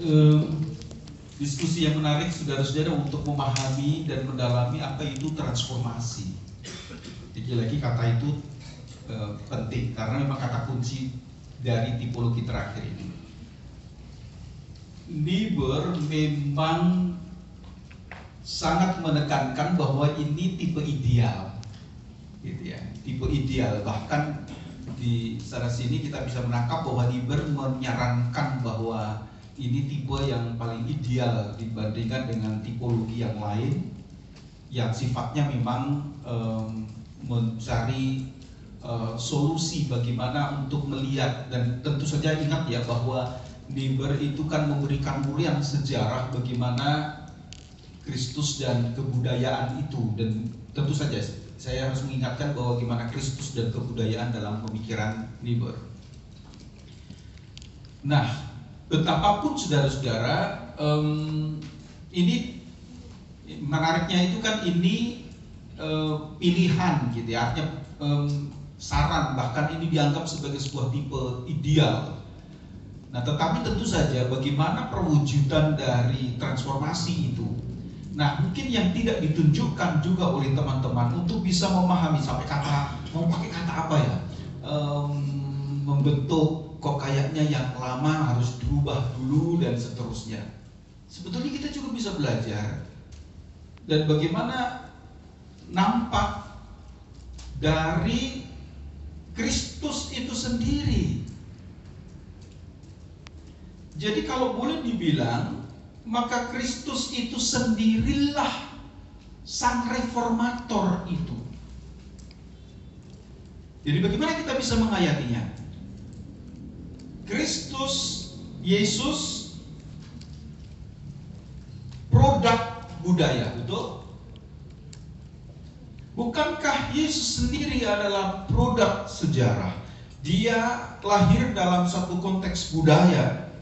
eh, diskusi yang menarik saudara-saudara untuk memahami dan mendalami apa itu transformasi. Lagi-lagi kata itu penting karena memang kata kunci dari tipologi terakhir ini. Niebuhr memang sangat menekankan bahwa ini tipe ideal, gitu ya, tipe ideal. Bahkan di sana sini kita bisa menangkap bahwa Niebuhr menyarankan bahwa ini tipe yang paling ideal dibandingkan dengan tipologi yang lain yang sifatnya memang mencari solusi bagaimana untuk melihat. Dan tentu saja ingat ya bahwa Niebuhr itu kan memberikan urian sejarah bagaimana Kristus dan kebudayaan itu, dan tentu saja saya harus mengingatkan bahwa bagaimana Kristus dan kebudayaan dalam pemikiran Niebuhr. Nah, betapapun saudara-saudara, ini menariknya itu kan ini pilihan gitu ya, artinya saran, bahkan ini dianggap sebagai sebuah tipe ideal. Nah, tetapi tentu saja bagaimana perwujudan dari transformasi itu. Nah, mungkin yang tidak ditunjukkan juga oleh teman-teman untuk bisa memahami sampai kata, mau pakai kata apa ya, membentuk kok kayaknya yang lama harus dirubah dulu dan seterusnya. Sebetulnya kita juga bisa belajar dan bagaimana nampak dari Kristus itu sendiri. Jadi kalau boleh dibilang, maka Kristus itu sendirilah sang reformator itu. Jadi bagaimana kita bisa menghayatinya? Kristus, Yesus, produk budaya, betul? Bukankah Yesus sendiri adalah produk sejarah? Dia lahir dalam satu konteks budaya.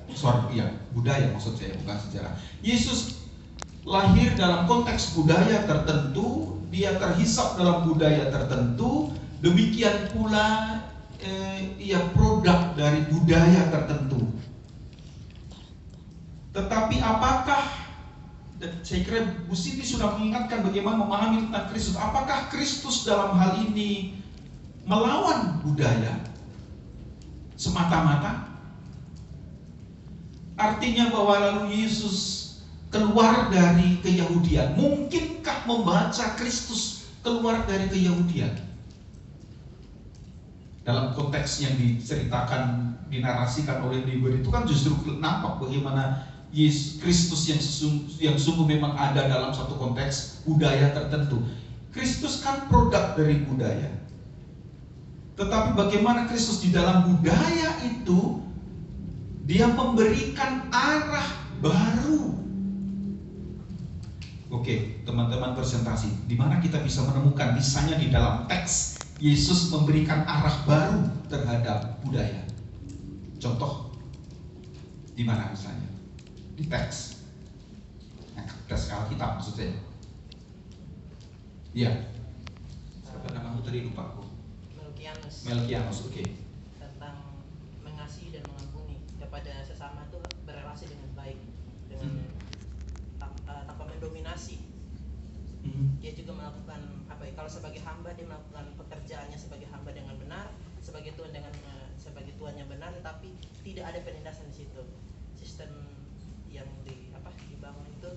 Budaya maksud saya, bukan sejarah. Yesus lahir dalam konteks budaya tertentu, dia terhisap dalam budaya tertentu, demikian pula ia produk dari budaya tertentu. Tetapi apakah, dan saya kira Bu Siti sudah mengingatkan bagaimana memahami tentang Kristus, apakah Kristus dalam hal ini melawan budaya semata-mata? Artinya bahwa lalu Yesus keluar dari keyahudian. Mungkinkah membaca Kristus keluar dari keyahudian? Dalam konteks yang diceritakan, dinarasikan oleh Niebuhr itu kan justru nampak bagaimana Yesus Kristus yang sungguh memang ada dalam satu konteks budaya tertentu. Kristus kan produk dari budaya. Tetapi bagaimana Kristus di dalam budaya itu, dia memberikan arah baru. Oke, teman-teman presentasi, di mana kita bisa menemukan misalnya di dalam teks Yesus memberikan arah baru terhadap budaya. Contoh, di mana misalnya? Di teks. Nah, teks Alkitab maksud saya. Iya. Siapa namamu tadi, lupa aku. Melkianus, oke. Tentang mengasihi dan mengampuni kepada sesama itu berrelasi dengan baik, dengan tanpa mendominasi. Dia juga melakukan kalau sebagai hamba dia melakukan pekerjaannya sebagai hamba dengan benar, sebagai Tuhan sebagai Tuhan yang benar, tetapi tidak ada penindasan di situ. Sistem yang dibangun itu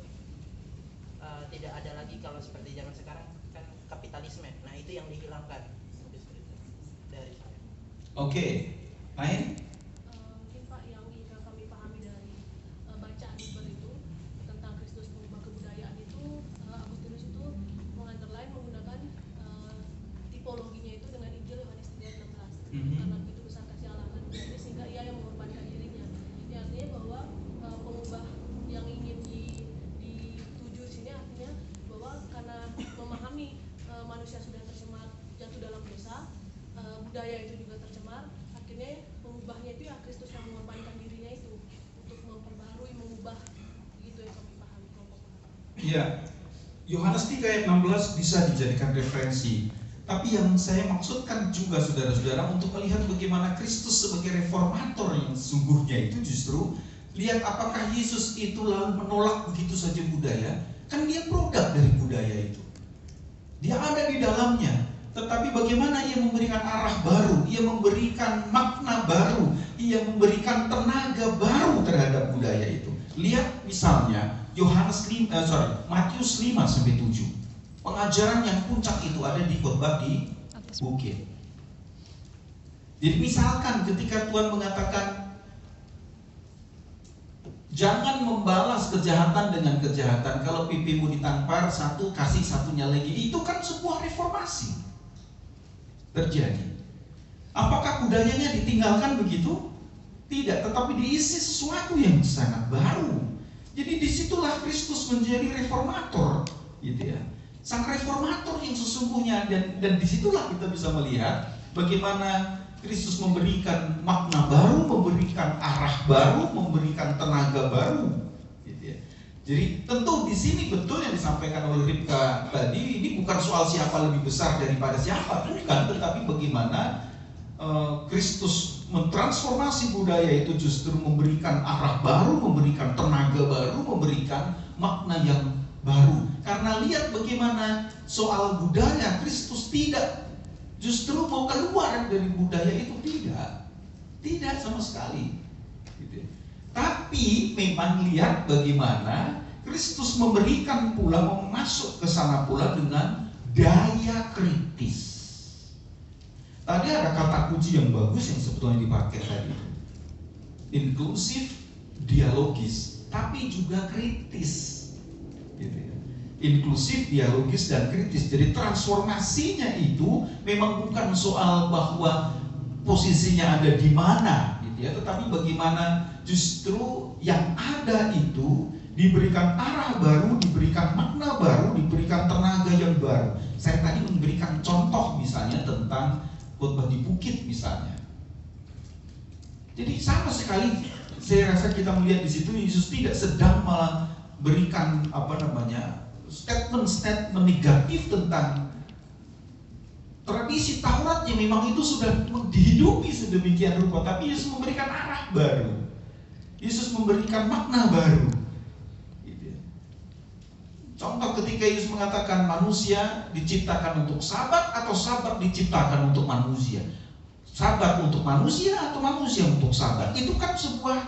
tidak ada lagi kalau seperti zaman sekarang kan kapitalisme. Nah, itu yang dihilangkan dari saya. Oke, lain? Mungkin Pak, yang bisa kami pahami dari bacaan Niebuhr itu tentang Kristus mengubah kebudayaan itu, Agustinus itu mengantarlain menggunakan tipologinya itu dengan Injil Yohanes 3:16. Karena begitu besar kasih Allah akan dunia sehingga ia yang mengorbankan dirinya. Ini artinya bahwa pengubah yang ingin dituju di sini artinya bahwa karena memahami manusia sudah tercemar jatuh dalam dosa, budaya itu juga tercemar, akhirnya mengubahnya itu ya Kristus yang mengorbankan dirinya itu untuk memperbaharui, mengubah, begitu yang kami pahami kelompok paham. Iya, Yohanes 3:16 bisa dijadikan referensi. Tapi yang saya maksudkan juga saudara-saudara untuk melihat bagaimana Kristus sebagai reformator yang sesungguhnya itu justru Lihat apakah Yesus itu lalu menolak begitu saja budaya. Kan dia produk dari budaya itu. Dia ada di dalamnya. Tetapi bagaimana ia memberikan arah baru, ia memberikan makna baru, ia memberikan tenaga baru terhadap budaya itu. Lihat misalnya Matius 5-7. Pengajaran yang puncak itu ada di khotbah di bukit. Jadi misalkan ketika Tuhan mengatakan jangan membalas kejahatan dengan kejahatan, kalau pipimu ditampar satu, kasih satunya lagi. Itu kan sebuah reformasi terjadi. Apakah budayanya ditinggalkan begitu? Tidak, tetapi diisi sesuatu yang sangat baru. Jadi disitulah Kristus menjadi reformator, gitu ya. Sang reformator yang sesungguhnya, dan disitulah kita bisa melihat bagaimana Kristus memberikan makna baru, memberikan arah baru, memberikan tenaga baru, gitu ya. Jadi tentu di sini betul yang disampaikan oleh Ripka tadi, ini bukan soal siapa lebih besar daripada siapa, bukan, tetapi bagaimana Kristus mentransformasi budaya itu justru memberikan arah baru, memberikan tenaga baru, memberikan makna yang baru. Karena lihat bagaimana soal budaya, Kristus tidak justru mau keluar dari budaya itu, tidak sama sekali. Gitu. Tapi memang lihat bagaimana Kristus memberikan pula, masuk ke sana pula dengan daya kritis. Tadi ada kata kunci yang bagus yang sebetulnya dipakai tadi, inklusif, dialogis, tapi juga kritis. Gitu ya. Inklusif, dialogis, dan kritis. Jadi transformasinya itu memang bukan soal bahwa posisinya ada di mana, gitu ya, tetapi bagaimana justru yang ada itu diberikan arah baru, diberikan makna baru, diberikan tenaga yang baru. Saya tadi memberikan contoh misalnya tentang khotbah di bukit misalnya. Jadi sama sekali saya rasa kita melihat di situ Yesus tidak sedang malah berikan statement-statement negatif tentang tradisi Taurat yang memang itu sudah dihidupi sedemikian rupa, tapi Yesus memberikan arah baru, Yesus memberikan makna baru. Gitu. Contoh ketika Yesus mengatakan manusia diciptakan untuk sabat atau sabat diciptakan untuk manusia, sabat untuk manusia atau manusia untuk sabat, itu kan sebuah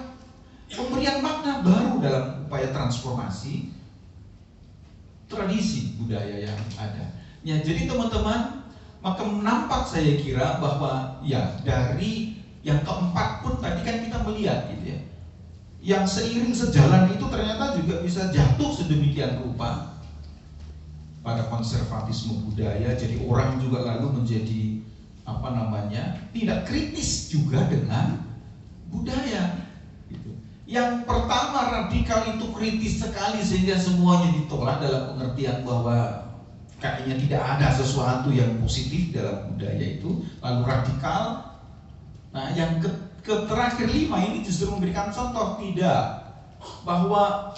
pemberian makna baru dalam upaya transformasi tradisi budaya yang ada. Ya, jadi teman-teman, maka nampak saya kira bahwa ya dari yang keempat pun tadi kan kita melihat gitu ya, yang seiring sejalan itu ternyata juga bisa jatuh sedemikian rupa pada konservatisme budaya. Jadi orang juga lalu menjadi tidak kritis juga dengan budaya. Gitu. Yang pertama radikal itu kritis sekali sehingga semuanya ditolak dalam pengertian bahwa kayaknya tidak ada sesuatu yang positif dalam budaya itu, lalu radikal. Nah, yang terakhir 5 ini justru memberikan contoh tidak, bahwa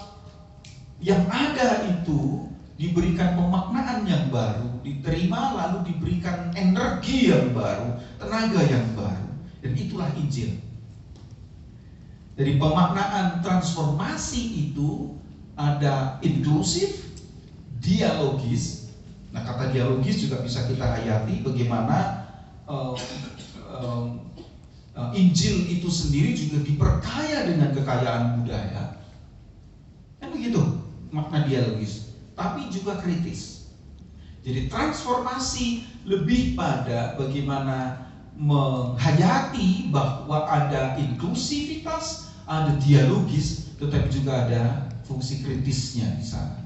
yang ada itu diberikan pemaknaan yang baru, diterima lalu diberikan energi yang baru, tenaga yang baru, dan itulah Injil. Dari pemaknaan transformasi itu ada inklusif, dialogis. Nah, kata dialogis juga bisa kita hayati bagaimana Injil itu sendiri juga diperkaya dengan kekayaan budaya. Kan begitu makna dialogis, tapi juga kritis. Jadi transformasi lebih pada bagaimana menghayati bahwa ada inklusivitas, ada dialogis, tetapi juga ada fungsi kritisnya di sana.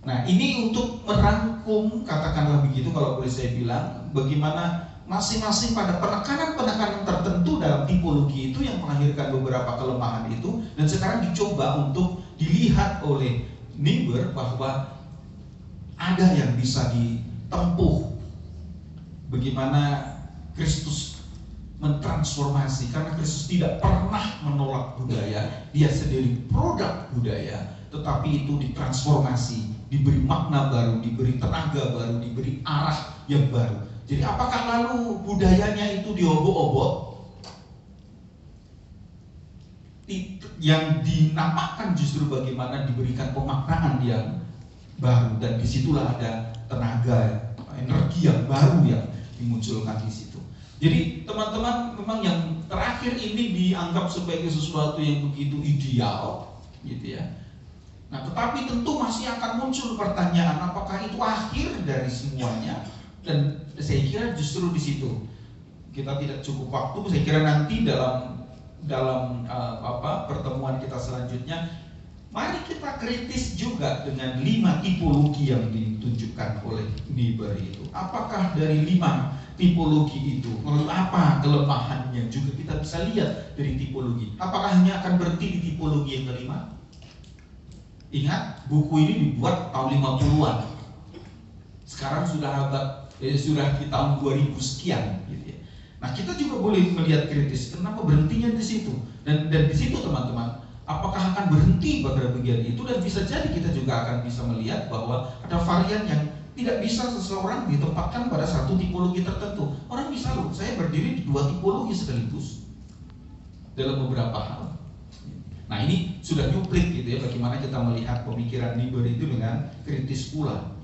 Nah, ini untuk merangkum, katakanlah begitu kalau boleh saya bilang, bagaimana masing-masing pada penekanan-penekanan tertentu dalam tipologi itu yang melahirkan beberapa kelemahan itu, dan sekarang dicoba untuk dilihat oleh Niebuhr bahwa ada yang bisa ditempuh bagaimana Kristus mentransformasi, karena Kristus tidak pernah menolak budaya, dia sendiri produk budaya, tetapi itu ditransformasi, diberi makna baru, diberi tenaga baru, diberi arah yang baru. Jadi apakah lalu budayanya itu diobok-obok? yang dinampakkan justru bagaimana diberikan pemaknaan yang baru, dan disitulah ada tenaga, energi yang baru yang dimunculkan di situ. Jadi teman-teman, memang yang terakhir ini dianggap sebagai sesuatu yang begitu ideal, gitu ya. Nah, tetapi tentu masih akan muncul pertanyaan, apakah itu akhir dari semuanya? Dan saya kira justru di situ kita tidak cukup waktu. Saya kira nanti dalam pertemuan kita selanjutnya, mari kita kritis juga dengan 5 tipologi yang ditunjukkan oleh Niebuhr itu. Apakah dari 5 tipologi itu, apa kelemahannya juga kita bisa lihat dari tipologi. Apakah hanya akan berhenti di tipologi yang kelima? Ingat, buku ini dibuat tahun 50-an. Sekarang sudah di tahun 2000 sekian, gitu ya. Nah, kita juga boleh melihat kritis, kenapa berhentinya di situ? Dan di situ teman-teman, apakah akan berhenti pada bagian itu? Dan bisa jadi kita juga akan bisa melihat bahwa ada varian yang tidak bisa seseorang ditempatkan pada satu tipologi tertentu. Orang bisa loh, saya berdiri di 2 tipologi sekaligus dalam beberapa hal. Nah, ini sudah nyuplik gitu ya, bagaimana kita melihat pemikiran Niebuhr itu dengan kritis pula.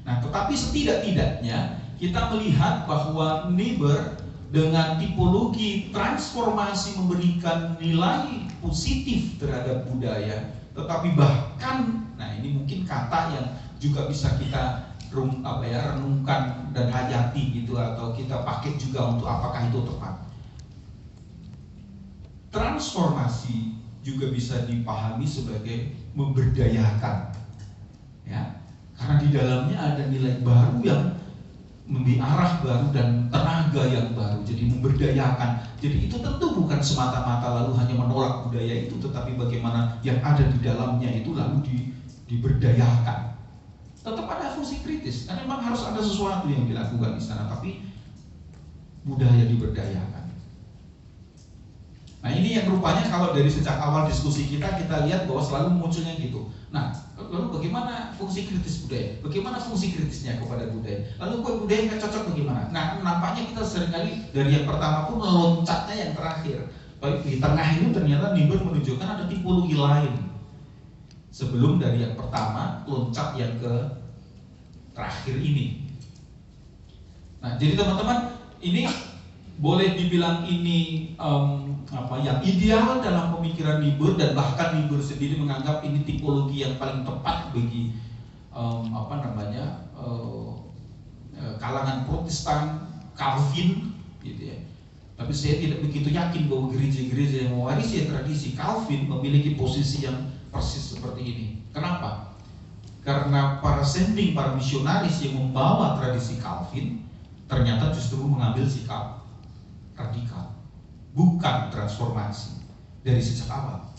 Nah, tetapi setidak-tidaknya kita melihat bahwa Niebuhr dengan tipologi transformasi memberikan nilai positif terhadap budaya, tetapi bahkan, nah ini mungkin kata yang juga bisa kita renungkan dan hayati gitu, atau kita pakai juga untuk apakah itu tepat. Transformasi juga bisa dipahami sebagai memberdayakan, ya, karena di dalamnya ada nilai baru yang memberi arah baru dan tenaga yang baru, jadi memberdayakan. Jadi itu tentu bukan semata-mata lalu hanya menolak budaya itu, tetapi bagaimana yang ada di dalamnya itu lalu diberdayakan. Tetap ada fungsi kritis, karena memang harus ada sesuatu yang dilakukan di sana, tapi budaya diberdayakan. Nah, ini yang rupanya kalau dari sejak awal diskusi kita lihat bahwa selalu munculnya gitu. Nah, lalu bagaimana fungsi kritis budaya? Bagaimana fungsi kritisnya kepada budaya? Lalu kok budaya nggak cocok bagaimana? Nah, nampaknya kita seringkali dari yang pertama pun meloncatnya yang terakhir. Baik, di tengah ini ternyata Niebuhr menunjukkan ada tipologi lain. Sebelum dari yang pertama loncat yang ke terakhir ini. Nah, jadi teman-teman, ini boleh dibilang ini yang ideal dalam pemikiran Niebuhr, dan bahkan Niebuhr sendiri menganggap ini tipologi yang paling tepat bagi kalangan Protestan Calvin, gitu ya. Tapi saya tidak begitu yakin bahwa gereja-gereja yang mewarisi tradisi Calvin memiliki posisi yang persis seperti ini. Kenapa? Karena para sending, para misionaris yang membawa tradisi Calvin ternyata justru mengambil sikap radikal, bukan transformasi dari sejak awal.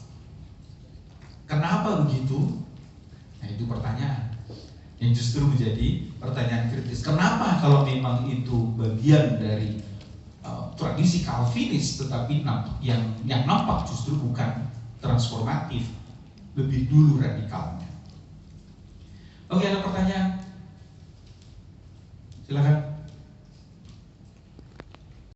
Kenapa begitu? Nah, itu pertanyaan yang justru menjadi pertanyaan kritis. Kenapa kalau memang itu bagian dari tradisi Calvinis, tetapi yang nampak justru bukan transformatif, lebih dulu radikalnya. Oke, ada pertanyaan? Silakan.